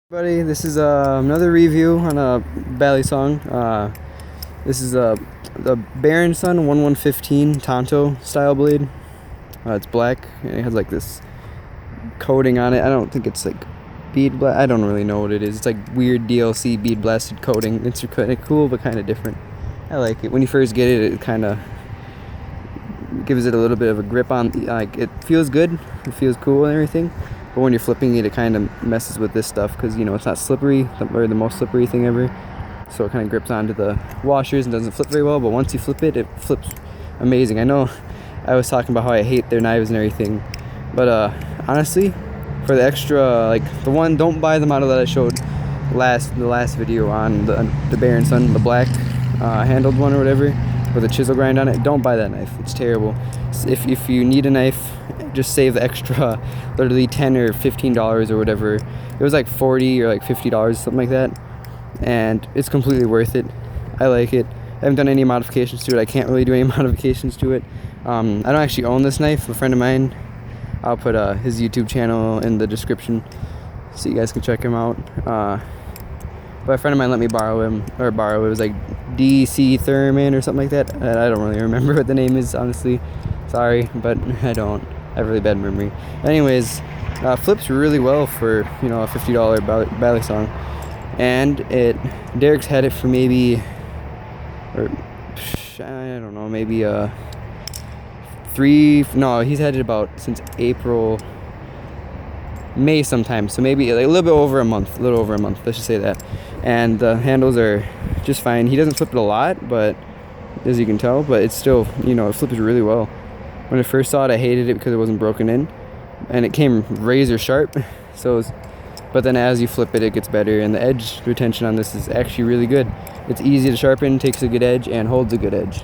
Everybody, this is another review on a Bally song. This is the Baron Sun 1115 Tonto style blade. It's black and it has like this coating on it. I don't think it's like bead blast. I don't really know what it is. It's like weird DLC bead blasted coating. It's kind of cool but kind of different. I like it. When you first get it, it kind of gives it a little bit of a grip on. Like it feels good. It feels cool and everything. But when you're flipping it, it kind of messes with this stuff because, you know, it's not slippery, or the most slippery thing ever. So it kind of grips onto the washers and doesn't flip very well. But once you flip it, it flips amazing. I know I was talking about how I hate their knives and everything. But honestly, for the extra, like the one, don't buy the model that I showed the last video on the Baron Sun, the black handled one or whatever, with a chisel grind on it. Don't buy that knife. It's terrible. If you need a knife, just save the extra literally $10 or $15 or whatever. It was like $40 or like $50, something like that, and it's completely worth it. I like it. I haven't done any modifications to it. I can't really do any modifications to it. I don't actually own this knife. A friend of mine, I'll put his YouTube channel in the description so you guys can check him out. But a friend of mine let me borrow it. It was like DC Thurman or something like that. I don't really remember what the name is, honestly. Sorry, but I don't. I have really bad memory. Anyways, flips really well for, you know, a $50 Bally song. And Derek's had it for maybe, or I don't know, maybe he's had it about since May sometime. So maybe like a little over a month, let's just say that. And the handles are just fine. He doesn't flip it a lot, but as you can tell, but it's still, you know, it flips really well. When I first saw it, I hated it because it wasn't broken in, and it came razor sharp. But then as you flip it, it gets better, and the edge retention on this is actually really good. It's easy to sharpen, takes a good edge, and holds a good edge.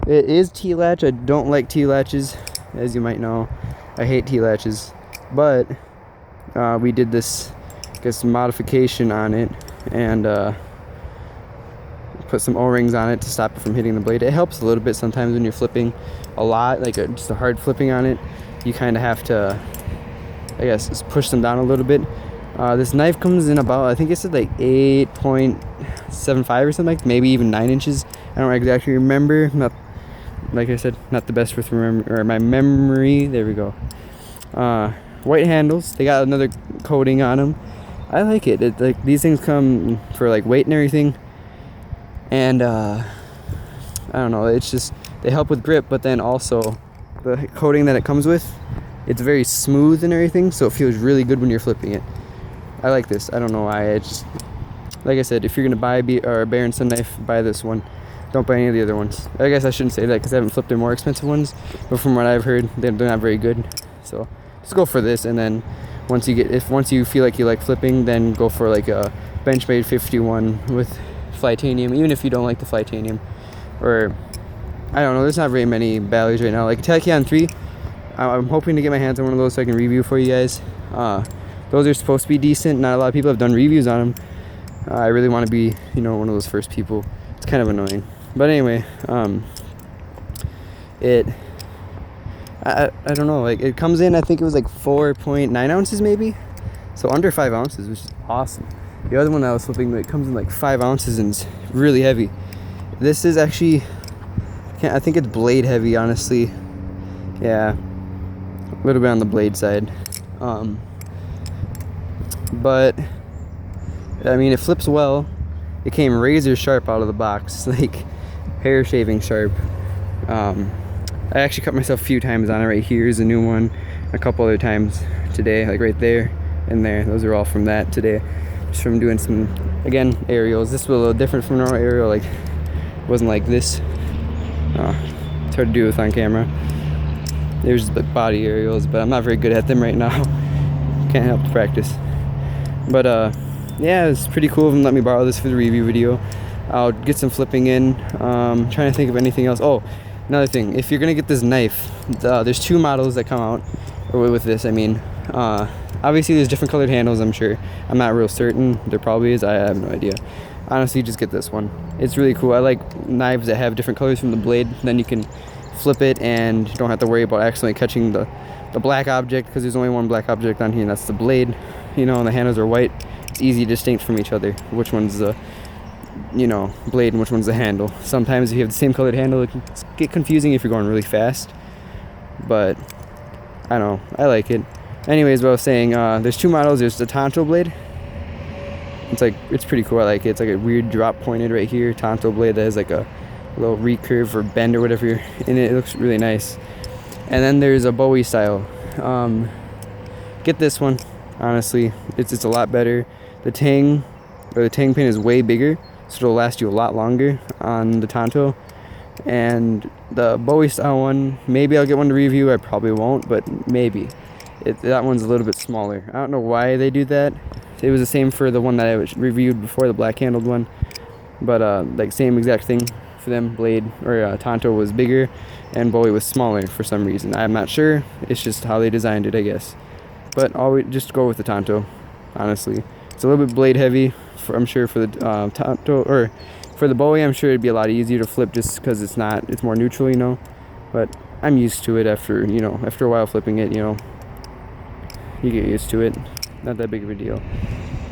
It is T-latch. I don't like T-latches, as you might know. I hate T-latches, but we did this, I guess, modification on it, and put some O-rings on it to stop it from hitting the blade. It helps a little bit sometimes when you're flipping a lot, like just a hard flipping on it. You kind of have to, I guess, just push them down a little bit. This knife comes in about, I think it said like 8.75 or something, maybe even 9 inches. I don't exactly remember. Not, like I said, not the best with my memory. There we go. White handles. They got another coating on them. I like it. Like these things come for like weight and everything. And I don't know, it's just, they help with grip, but then also the coating that it comes with, it's very smooth and everything, so it feels really good when you're flipping it. I like this. I don't know why. It's just, like I said, if you're gonna buy a Baron Sun knife, buy this one. Don't buy any of the other ones. I guess I shouldn't say that because I haven't flipped their more expensive ones, but from what I've heard, they're not very good. So just go for this, and then once you feel like you like flipping, then go for like a Benchmade 51 with Flytanium, even if you don't like the Flytanium. Or I don't know, there's not very many Ballys right now. Like Tachyon 3, I'm hoping to get my hands on one of those so I can review for you guys. Those are supposed to be decent. Not a lot of people have done reviews on them. I really want to be, you know, one of those first people. It's kind of annoying, but anyway, I don't know, like it comes in, I think it was like 4.9 ounces maybe, so under 5 ounces, which is awesome. The other one that I was flipping, it comes in like 5 ounces and it's really heavy. This is actually, I think it's blade heavy, honestly. Yeah, a little bit on the blade side. But I mean, it flips well. It came razor sharp out of the box, like hair shaving sharp. I actually cut myself a few times on it. Right here is a new one. A couple other times today, like right there and there. Those are all from that today. Just from doing some, again, aerials. This was a little different from normal aerial. Like, it wasn't like this. It's hard to do with on camera. There's like body aerials, but I'm not very good at them right now. Can't help to practice. But yeah, it's pretty cool of them. Let me borrow this for the review video. I'll get some flipping in. Trying to think of anything else. Oh, another thing. If you're gonna get this knife, there's 2 models that come out, or with this, I mean. Obviously, there's different colored handles, I'm sure. I'm not real certain. There probably is. I have no idea. Honestly, just get this one. It's really cool. I like knives that have different colors from the blade. Then you can flip it and you don't have to worry about accidentally catching the black object, because there's only one black object on here, and that's the blade. you know, and the handles are white, it's easy to distinct from each other which one's the, you know, blade and which one's the handle. Sometimes if you have the same colored handle, it can get confusing if you're going really fast, but I don't know, I like it. Anyways, what I was saying, there's two models. There's the Tanto blade. It's pretty cool. I like it. It's like a weird drop pointed right here Tanto blade that has like a little recurve or bend or whatever in it. It looks really nice. And then there's a Bowie style. Get this one. Honestly, it's a lot better. The tang pin is way bigger, so it'll last you a lot longer on the Tanto. And the Bowie style one, maybe I'll get one to review. I probably won't, but maybe. That one's a little bit smaller. I don't know why they do that. It was the same for the one that I reviewed before, the black handled one, but like same exact thing for them. Blade or Tanto was bigger and Bowie was smaller for some reason. I'm not sure. It's just how they designed it, I guess. But always just go with the Tanto. Honestly, it's a little bit blade heavy. I'm sure for the Tanto, or for the Bowie, I'm sure it'd be a lot easier to flip just because it's more neutral, you know. But I'm used to it after a while flipping it, you know. You get used to it. Not that big of a deal.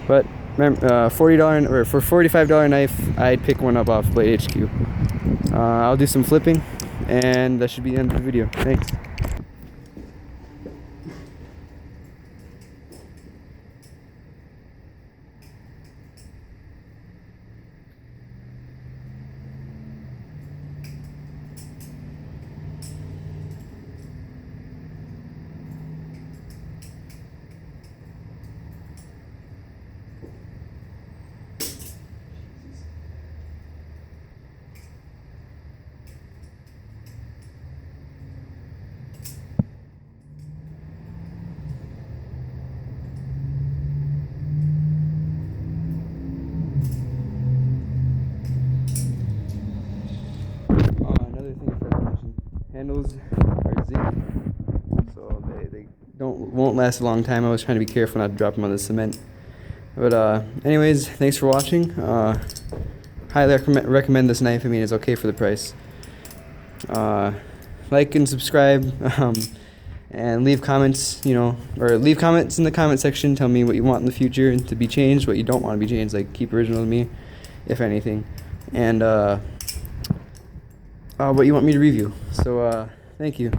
But remember, $40 or for $45 knife, I'd pick one up off Blade HQ. I'll do some flipping, and that should be the end of the video. Thanks. Another thing I forgot to mention: handles are zinc, so they won't last a long time. I was trying to be careful not to drop them on the cement. But anyways, thanks for watching. Highly recommend this knife. I mean, it's okay for the price. Like and subscribe, and leave comments, or leave comments in the comment section. Tell me what you want in the future to be changed, what you don't want to be changed, like keep original to me, if anything, and what you want me to review. So thank you.